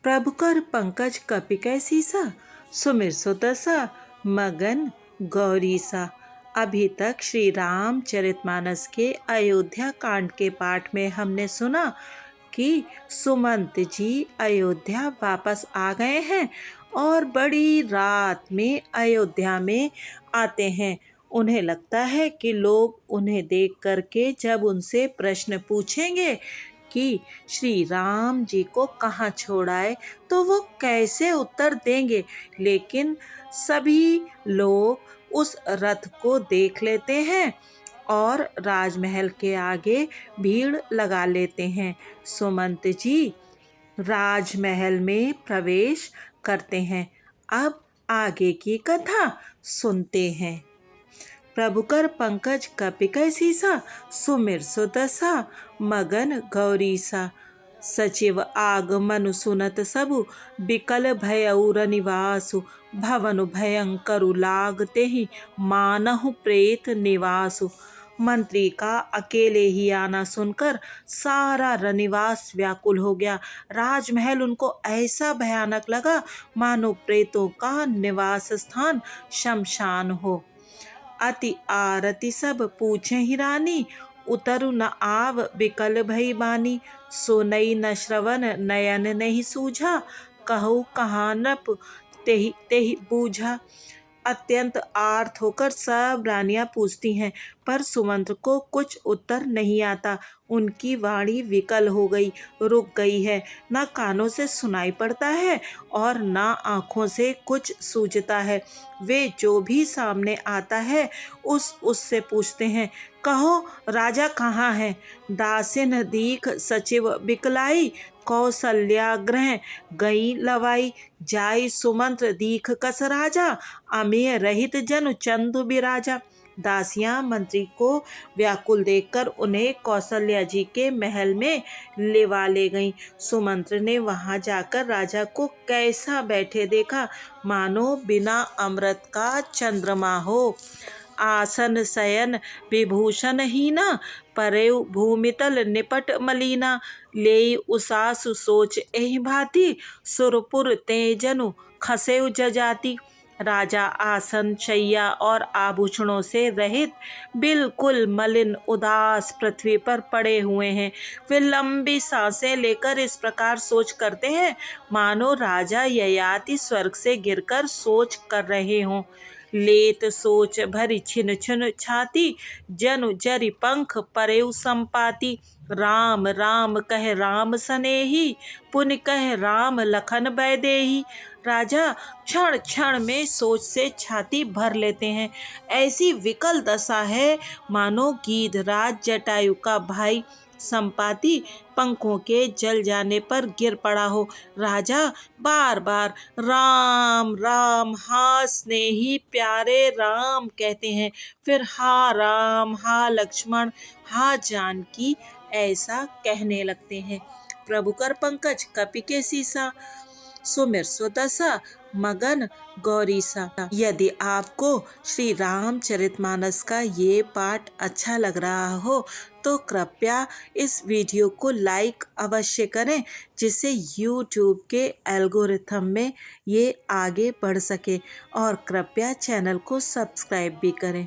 प्रभुकर पंकज कपिकै सीसा, सुमिर सुतसा मगन गौरी सा। अभी तक श्री रामचरितमानस के अयोध्या कांड के पाठ में हमने सुना कि सुमंत जी अयोध्या वापस आ गए हैं और बड़ी रात में अयोध्या में आते हैं। उन्हें लगता है कि लोग उन्हें देख करके जब उनसे प्रश्न पूछेंगे कि श्री राम जी को कहाँ छोड़ आए तो वो कैसे उत्तर देंगे, लेकिन सभी लोग उस रथ को देख लेते हैं और राजमहल के आगे भीड़ लगा लेते हैं। सुमंत जी राजमहल में प्रवेश करते हैं। अब आगे की कथा सुनते हैं। प्रभुकर पंकज कपिकै सीसा, सुमिर सुदसा मगन गौरी सा। सचिव आगमनु सुनत सबु, बिकल भयउ रनिवासु। भवनु भयंकरु लागते ही, मानहु प्रेत निवासु। मंत्री का अकेले ही आना सुनकर सारा रनिवास व्याकुल हो गया। राजमहल उनको ऐसा भयानक लगा मानो प्रेतों का निवास स्थान शमशान हो। अति आरती सब पूछे ही रानी, उतरु न आव बिकल भई बानी। सुनई न श्रवण नयन नहीं सूझा, कहु कहाँ नृप तेहि तेहि बूझा। अत्यंत आर्त होकर सब रानियां पूछती हैं, पर सुमंत्र को कुछ उत्तर नहीं आता। उनकी वाणी विकल हो गई, रुक गई है। न कानों से सुनाई पड़ता है और न आँखों से कुछ सूझता है। वे जो भी सामने आता है उससे पूछते हैं, कहो राजा कहाँ है। दासिन दीख सचिव बिकलाई, कौशल्या गृह गई लवाई। जाई सुमंत्र दीख कस राजा, अमेय रहित जनु चंदु बिराजा। दासियां मंत्री को व्याकुल देखकर उन्हें कौशल्या जी के महल में ले गईं। सुमंत्र ने वहां जाकर राजा को कैसा बैठे देखा, मानो बिना अमृत का चंद्रमा हो। आसन शयन विभूषण हीना, परेउ भूमितल निपट मलीना। लेई उसासु सोच एहि भांति, सुरपुर तेजनु खसेउ जजाति। राजा आसन शैया और आभूषणों से रहित बिल्कुल मलिन उदास पृथ्वी पर पड़े हुए हैं। वे लंबी सांसें लेकर इस प्रकार सोच करते हैं मानो राजा ययाति स्वर्ग से गिरकर सोच कर रहे हों। लेत सोच भरी छिन छिन छाती, जनु जरि पंख परेउ संपाति। राम राम कह राम सनेही, पुनि कह राम लखन बैदेही। राजा क्षण क्षण में सोच से छाती भर लेते हैं। ऐसी विकल दशा है मानो गीधराज जटायु का भाई संपाति पंखों के जल जाने पर गिर पड़ा हो। राजा बार बार राम राम हा स्नेही प्यारे राम कहते हैं, फिर हा राम हा लक्ष्मण हा जानकी ऐसा कहने लगते हैं। प्रभुकर पंकज कपिकै सीसा, सुमिर सुदसा मगन गौरी सा। यदि आपको श्री रामचरितमानस का ये पाठ अच्छा लग रहा हो तो कृपया इस वीडियो को लाइक अवश्य करें, जिससे YouTube के एल्गोरिथम में ये आगे बढ़ सके, और कृपया चैनल को सब्सक्राइब भी करें।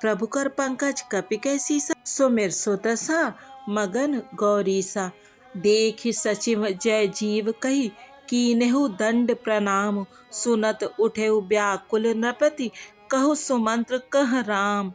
प्रभुकर पंकज कपिकै सीसा, सुमिर सुदसा मगन गौरी सा। देखि सचिव जय जीव कही, कीन्हु दंड प्रणाम। सुनत उठेउ व्याकुल नृपति, कहु सुमंत्र कह राम।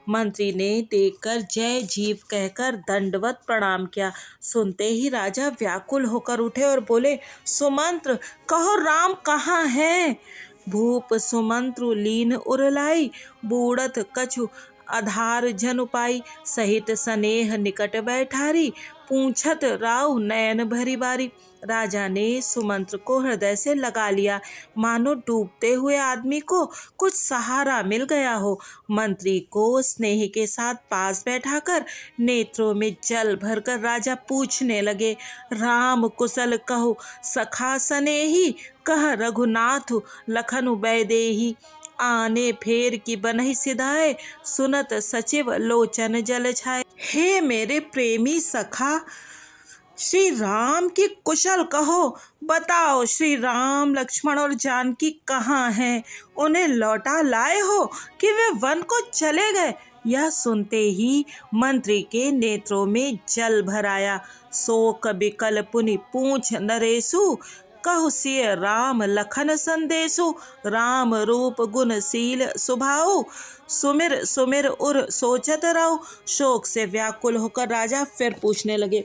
मंत्री ने देखकर जय जीव कहकर दंडवत प्रणाम किया। सुनते ही राजा व्याकुल होकर उठे और बोले, सुमंत्र कहो राम कहाँ है। भूप सुमंत्रु लीन उरलाई, बूढ़त कछु आधार जनु पाई। सहित स्नेह निकट बैठारी, पूछत राव नयन भरी बारी। राजा ने सुमंत्र को हृदय से लगा लिया, मानो डूबते हुए आदमी को कुछ सहारा मिल गया हो। मंत्री को स्नेह के साथ पास बैठाकर नेत्रों में जल भरकर राजा पूछने लगे, राम कुशल कहो सखा स्नेही, कह रघुनाथ लखनु बैदेही। आने फेर की बनहि सिधाए, सुनत सचिव लोचन जल छाए। हे मेरे प्रेमी सखा श्री राम की कुशल कहो। बताओ श्री राम लक्ष्मण और जानकी कहाँ हैं? उन्हें लौटा लाए हो कि वे वन को चले गए? यह सुनते ही मंत्री के नेत्रों में जल भर आया। शोक बिकल पुनि पूछ नरेशु, कहु सिय राम लखन संदेशु। राम रूप गुणशील स्वभाव, सुमिर सुमिर उर सोचत रहो। शोक से व्याकुल होकर राजा फिर पूछने लगे,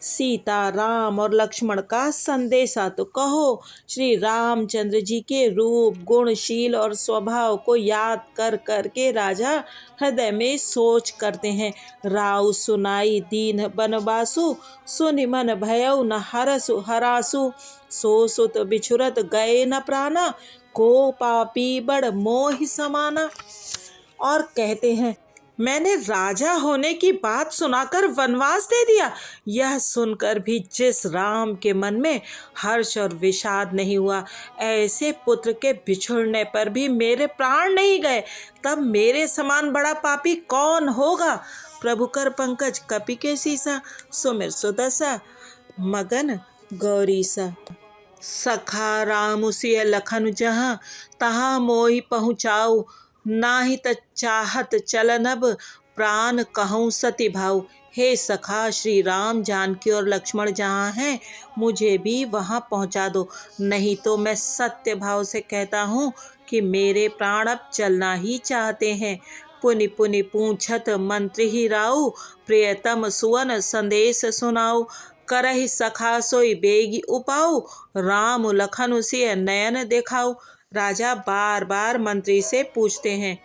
सीता राम और लक्ष्मण का संदेशा तो कहो। श्री रामचंद्र जी के रूप गुणशील और स्वभाव को याद कर करके राजा हृदय में सोच करते हैं। राव सुनाई दीन बनवासु, सुनि मन भयउ न हरसु हरासु। सो सुत बिछुरत गए न प्राणा, को पापी बड़ मोहि समाना। और कहते हैं, मैंने राजा होने की बात सुनाकर वनवास दे दिया। यह सुनकर भी जिस राम के मन में हर्ष और विषाद नहीं हुआ, ऐसे पुत्र के बिछुड़ने पर भी मेरे प्राण नहीं गए, तब मेरे समान बड़ा पापी कौन होगा। प्रभु कर पंकज कपि के सीसा, सुमिर सुदशा मगन गौरीसा। सखा राम सिय लखन जहाँ, तहाँ मोहि पहुँचाऊ। नाही त चाहत चलन अब, प्राण कहूँ सती भाऊ। हे सखा, श्री राम जानकी और लक्ष्मण जहाँ हैं, मुझे भी वहाँ पहुँचा दो, नहीं तो मैं सत्य भाव से कहता हूँ कि मेरे प्राण अब चलना ही चाहते हैं। पुनि पुनि पूछत मंत्री ही राऊ, प्रियतम सुवन संदेश सुनाऊ। करहि सखा सोई बेगी उपाऊ, राम लखन सिय नयन दिखाऊ। राजा बार बार मंत्री से पूछते हैं,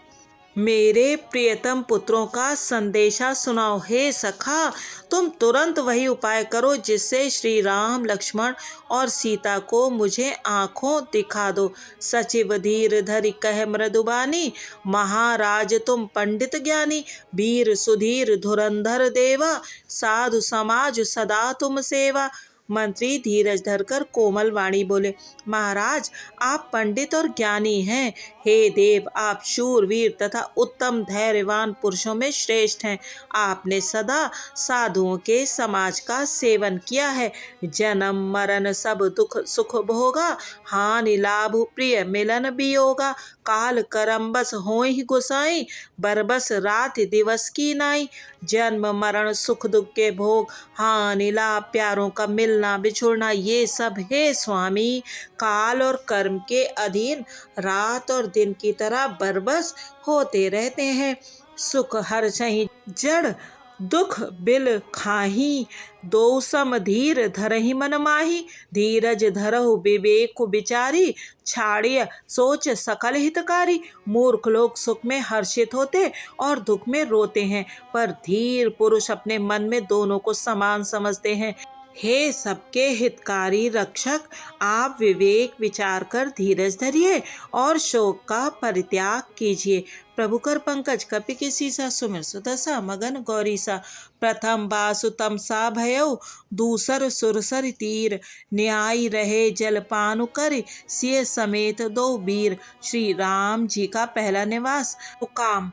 मेरे प्रियतम पुत्रों का संदेशा सुनाओ। हे सखा, तुम तुरंत वही उपाय करो जिससे श्री राम लक्ष्मण और सीता को मुझे आँखों दिखा दो। सचिव धीर धरि कह मृदुबानी, महाराज तुम पंडित ज्ञानी। वीर सुधीर धुरंधर देवा, साधु समाज सदा तुम सेवा। मंत्री धीरज धरकर कोमल वाणी बोले, महाराज आप पंडित और ज्ञानी हैं। हे देव, आप शूरवीर तथा उत्तम धैर्यवान पुरुषों में श्रेष्ठ हैं। आपने सदा साधुओं के समाज का सेवन किया है। जन्म मरण सब दुख सुख भोगा, हानि लाभ प्रिय मिलन वियोगा। काल करम बस होहि गोसाई, बरबस रात दिवस की नाई। जन्म मरण सुख दुख के भोग, हानि लाभ प्यारों का मिलना बिछुड़ना, ये सब है स्वामी काल और कर्म के अधीन रात और दिन की तरह बरबस होते रहते हैं। सुख हर सही जड़, दुख बिल खाही। दो सम धीर धरहि मन माही, धीरज धरहु विवेक विचारी। छाड़िय सोच सकल हितकारी। मूर्ख लोग सुख में हर्षित होते और दुख में रोते हैं, पर धीर पुरुष अपने मन में दोनों को समान समझते हैं। हे सबके हितकारी रक्षक, आप विवेक विचार कर धीरज धरिए और शोक का परित्याग कीजिए। प्रभु कर पंकज कपि के सीसा, सुमिर सुदशा मगन गौरीसा। प्रथम बासु तमसा भयउ, दूसर सुरसर तीर। न्याय रहे जलपानु कर, सिय समेत दो वीर। श्री राम जी का पहला निवास मुकाम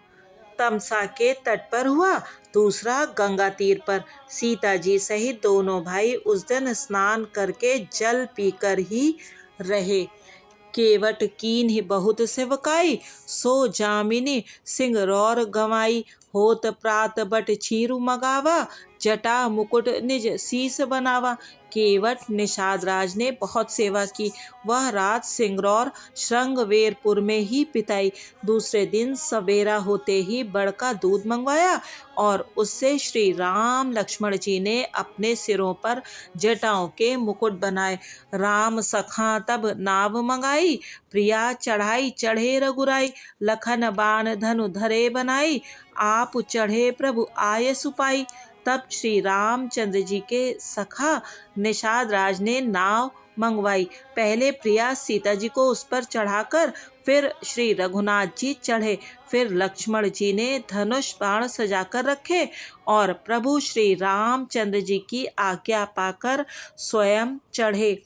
तमसा के तट पर हुआ, दूसरा गंगा तीर पर। सीता जी सहित दोनों भाई उस दिन स्नान करके जल पीकर ही रहे। केवट कीन्हि बहुत सेवकाई, सो जामिनी सिंगरौर गंवाई। होत प्रात बट छीरु मगावा, जटा मुकुट निज शीस बनावा। केवट निषाद राज ने बहुत सेवा की। वह रात सिंगरौर श्रृंगवेरपुर में ही बिताई। दूसरे दिन सवेरा होते ही बड़का दूध मंगवाया और उससे श्री राम लक्ष्मण जी ने अपने सिरों पर जटाओं के मुकुट बनाए। राम सखा तब नाव मंगाई, प्रिया चढ़ाई चढ़े रघुराई। लखन बाण धनु धरे बनाई, आप चढ़े प्रभु आय सुपाई। तब श्री रामचंद्र जी के सखा निषाद राज ने नाव मंगवाई। पहले प्रिया सीता जी को उस पर चढ़ाकर फिर श्री रघुनाथ जी चढ़े। फिर लक्ष्मण जी ने धनुष बाण सजाकर रखे और प्रभु श्री रामचंद्र जी की आज्ञा पाकर स्वयं चढ़े।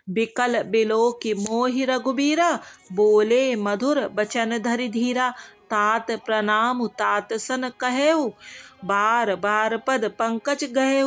बिकल बिलो की मोहि रघुबीरा, बोले मधुर बचन धरि धीरा। तात प्रणाम तात सन कहेऊ, बार बार पद पंकज गए।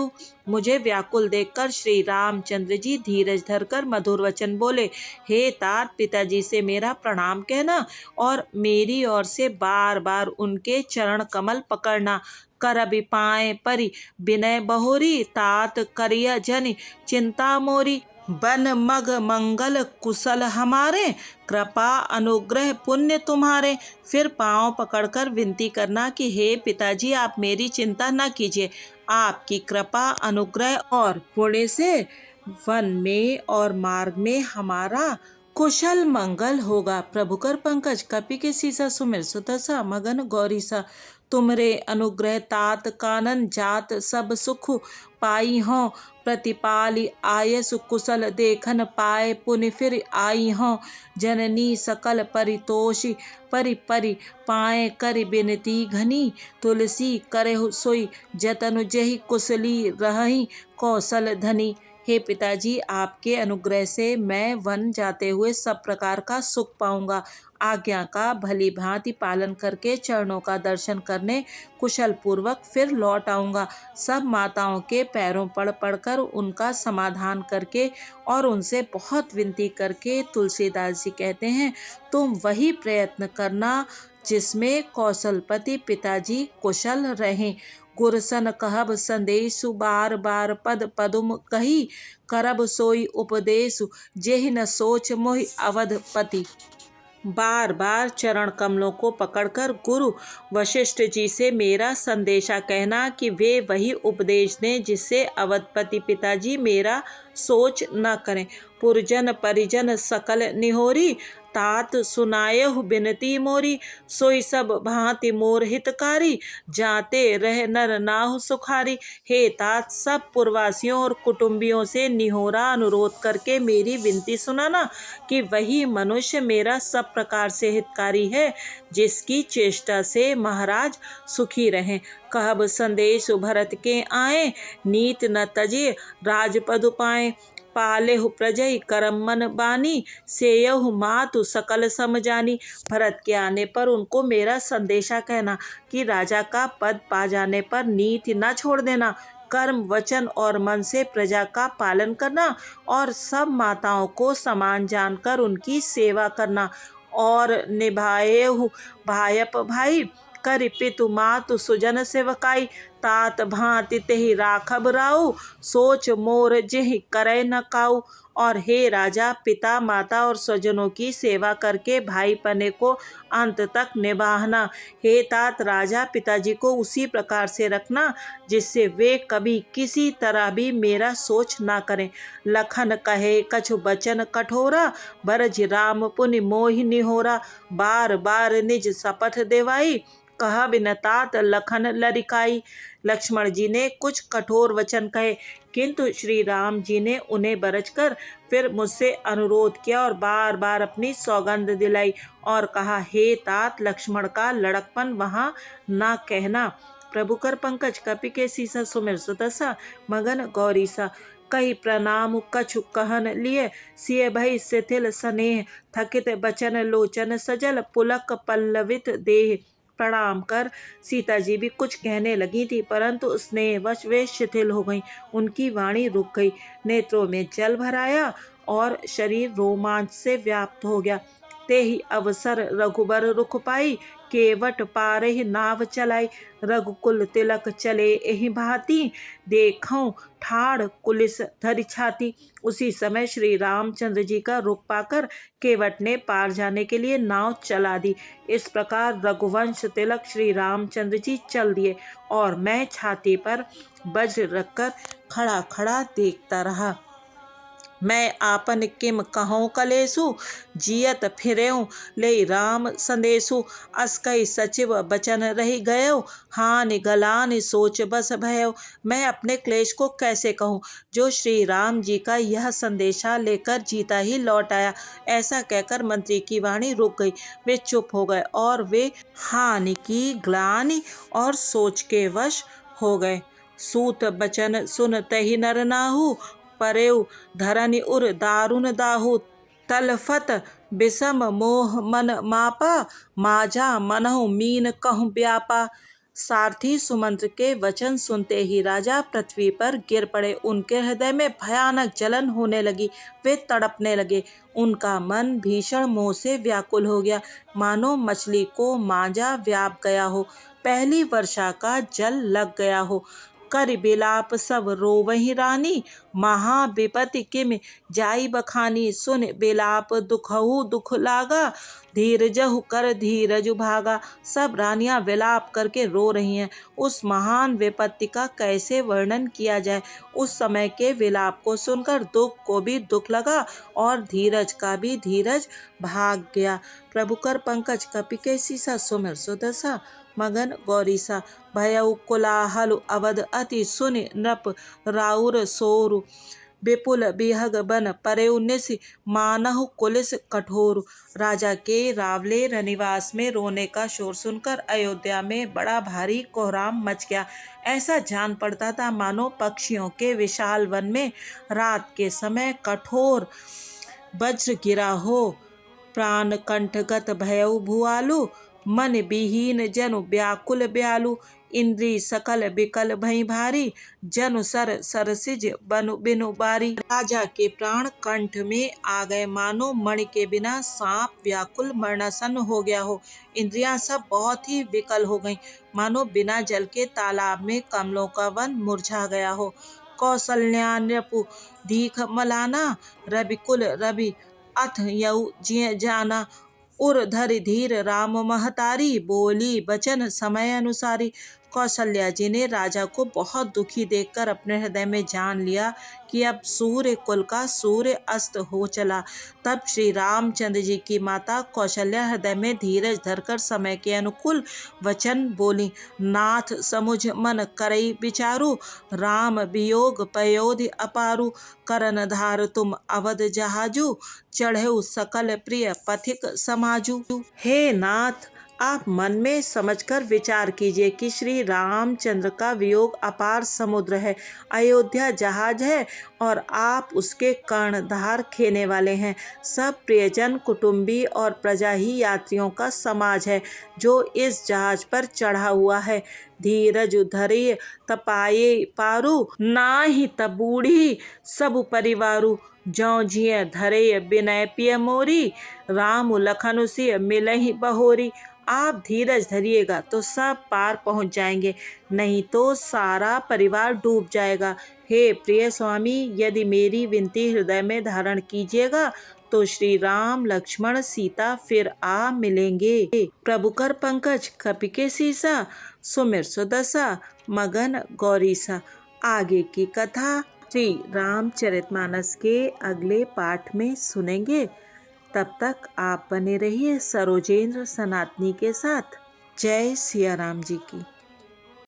मुझे व्याकुल देखकर श्री रामचंद्र जी धीरज धरकर मधुर वचन बोले, हे तात, पिताजी से मेरा प्रणाम कहना और मेरी ओर से बार बार उनके चरण कमल पकड़ना। करबि पाए परि विनय बहोरी, तात करिय जन चिंता मोरी। बन मग मंगल कुशल हमारे, कृपा अनुग्रह पुण्य तुम्हारे। फिर पांव पकड़कर विनती करना कि हे पिताजी, आप मेरी चिंता न कीजिए, आपकी कृपा अनुग्रह और पुण्य से वन में और मार्ग में हमारा कुशल मंगल होगा। प्रभु कर पंकज कपि के सीसा, सुमिर सुतसा मगन गौरी सा। तुमरे अनुग्रह तात कानन जात, सब सुख पाई हों प्रतिपाली आयस कुशल। देखन पाए पुनि फिर आई हों, जननी सकल परितोषी। परि परि पाए कर बिनती घनी, तुलसी करे सोई जतनु जहि कुशली रही कौशल धनी। हे पिताजी, आपके अनुग्रह से मैं वन जाते हुए सब प्रकार का सुख पाऊंगा। आज्ञा का भली भांति पालन करके चरणों का दर्शन करने कुशल पूर्वक फिर लौट आऊंगा। सब माताओं के पैरों पड़ पड़कर उनका समाधान करके और उनसे बहुत विनती करके तुलसीदास जी कहते हैं, तुम वही प्रयत्न करना जिसमें कौशलपति पिताजी कुशल रहें। गुरसन कहब संदेशु, बार बार पद पदुम कही। करब सोई उपदेशु, जेहि न सोच मोहि अवधपति। बार बार चरण कमलों को पकड़कर गुरु वशिष्ठ जी से मेरा संदेशा कहना कि वे वही उपदेश दें जिससे अवधपति पिताजी मेरा सोच न करें। पुरजन परिजन सकल निहोरी, तात सुनायहु बिनती मोरी। सोई सब भांति मोर हितकारी, जाते रह नर नाहु सुखारी। हे तात, सब पुरवासियों और कुटुंबियों से निहोरा अनुरोध करके मेरी विनती सुनाना कि वही मनुष्य मेरा सब प्रकार से हितकारी है जिसकी चेष्टा से महाराज सुखी रहें। कहब संदेश भरत के आए, नीत न तजे राजपदु पाए। पालेहु प्रजय करम मन बानी, सेयहु मातु सकल समजानी। भरत के आने पर उनको मेरा संदेशा कहना कि राजा का पद पा जाने पर नीति न छोड़ देना, कर्म वचन और मन से प्रजा का पालन करना और सब माताओं को समान जानकर उनकी सेवा करना। और निभाएहु भायप भाई, कर पितु मातु सुजन सेवकाई। तात भांति तेहि राखब राउ, सोच मोर जेहि करे न काऊ। और हे राजा, पिता माता और स्वजनों की सेवा करके भाई पने को अंत तक निभाना। हे तात, राजा पिताजी को उसी प्रकार से रखना जिससे वे कभी किसी तरह भी मेरा सोच ना करें। लखन कहे कछु बचन कठोरा, बरज राम पुनि मोहि निहोरा। बार बार निज शपथ देवाई, कहा बिन तात लखन लरिकाई। लक्ष्मण जी ने कुछ कठोर वचन कहे, किंतु श्री राम जी ने उन्हें बरजकर फिर मुझसे अनुरोध किया और बार बार अपनी सौगंध दिलाई और कहा, हे तात, लक्ष्मण का लड़कपन वहाँ ना कहना। प्रभु कर पंकज कपि के सीसा, सुमिर सुतसा मगन गौरी सा। कही प्रणाम कछु कहन लिए, सिय भई शिथिल स्नेह। थकित बचन लोचन सजल, पुलक पल्लवित देह। प्रणाम कर सीता जी भी कुछ कहने लगी थी, परंतु स्नेहवश वे शिथिल हो गईं। उनकी वाणी रुक गई, नेत्रों में जल भर आया और शरीर रोमांच से व्याप्त हो गया। ते ही अवसर रघुबर रुख पाई, केवट पारहि नाव चलाई। रघुकुल तिलक चले एहि भांति, देखऊं ठाड़ कुलिस धरि छाती। उसी समय श्री रामचंद्र जी का रुख पाकर केवट ने पार जाने के लिए नाव चला दी। इस प्रकार रघुवंश तिलक श्री रामचंद्र जी चल दिए और मैं छाती पर वज्र रखकर खड़ा खड़ा देखता रहा। मैं आपन किम कहूँ कलेसु, जियत फिरेऊँ ले राम संदेशु। अस्कई सचिव बचन रही गयो, हानि गलानि सोच बस भयो। मैं अपने क्लेश को कैसे कहूँ जो श्री राम जी का यह संदेशा लेकर जीता ही लौट आया। ऐसा कहकर मंत्री की वाणी रुक गई। वे चुप हो गए और वे हानि की ग्लानि और सोच के वश हो गए। सूत बचन सुन तहि नर नाहु, परेउ धरनि उर दारुण दाहु। तलफत विषम मोह मन मापा, माजा मनहु मीन कहूँ व्यापा। सारथी सुमंत्र के वचन सुनते ही राजा पृथ्वी पर गिर पड़े। उनके हृदय में भयानक जलन होने लगी। वे तड़पने लगे। उनका मन भीषण मोह से व्याकुल हो गया, मानो मछली को मांझा व्याप गया हो, पहली वर्षा का जल लग गया हो। कर बिलाप सब रोवहि रानी, महा विपत्ति किम जाई बखानी। सुन बिलाप दुखहु दुख लागा, धीरजहु कर धीरजु भागा। सब रानियां विलाप करके रो रही हैं। उस महान विपत्ति का कैसे वर्णन किया जाए। उस समय के विलाप को सुनकर दुख को भी दुख लगा और धीरज का भी धीरज भाग गया। प्रभु कर पंकज कपि के सीसा, सुमिर सुदशा मगन गौरीसा। भयउ कोलाहल अवध अति, सुनि नृप राउर सोरु। विपुल बिहग बन परेउ निस, मानहु कुलिस कठोर। राजा के रावले रनिवास में रोने का शोर सुनकर अयोध्या में बड़ा भारी कोहराम मच गया। ऐसा जान पड़ता था मानो पक्षियों के विशाल वन में रात के समय कठोर वज्र गिरा हो। प्राण कंठगत भयउ भुआलु, मन विहीन जनु व्याकुल ब्यालु। इंद्री सकल बिकल भई भारी, जनु सर सरसिज बनु बिनु बारी। राजा के प्राण कंठ में आ गए, मानो मणि के बिना सांप व्याकुल मरणासन हो गया हो। इंद्रियां सब बहुत ही विकल हो गईं, मानो बिना जल के तालाब में कमलों का वन मुरझा गया हो। कौसल्या नृपु दीख मलाना, रवि कुल रवि अथ यऊ जिय जाना। उर धरि धीर राम महतारी, बोली बचन समय अनुसारी। कौशल्या जी ने राजा को बहुत दुखी देखकर अपने हृदय में जान लिया कि अब सूर्य कुल का सूर्य अस्त हो चला। तब श्री रामचंद्र जी की माता कौशल्या हृदय में धीरज धरकर समय के अनुकूल वचन बोली। नाथ समुझ मन करई विचारु, राम वियोग पयोधि अपारु। करन धार तुम अवध जहाजु, चढ़ेउ सकल प्रिय पथिक समाजु। हे नाथ, आप मन में समझकर विचार कीजिए कि श्री रामचंद्र का वियोग अपार समुद्र है, अयोध्या जहाज है और आप उसके कर्णधार खेने वाले हैं। सब प्रियजन कुटुंबी और प्रजा ही यात्रियों का समाज है जो इस जहाज पर चढ़ा हुआ है। धीरज धरिय तपाये पारू, नाही तबूढ़ी सब परिवारु। जौ जिय धरे बिनय पिय मोरी, राम लखन सिय मिलहि बहोरी। आप धीरज धरिएगा तो सब पार पहुंच जाएंगे, नहीं तो सारा परिवार डूब जाएगा। हे प्रिय स्वामी, यदि मेरी विनती हृदय में धारण कीजिएगा तो श्री राम लक्ष्मण सीता फिर आ मिलेंगे। प्रभु कर पंकज कपि के सीसा, सुमिर सुदशा मगन गौरीसा। आगे की कथा श्री रामचरितमानस के अगले पाठ में सुनेंगे। तब तक आप बने रहिए सरोजेंद्र सनातनी के साथ। जय सिया राम जी की।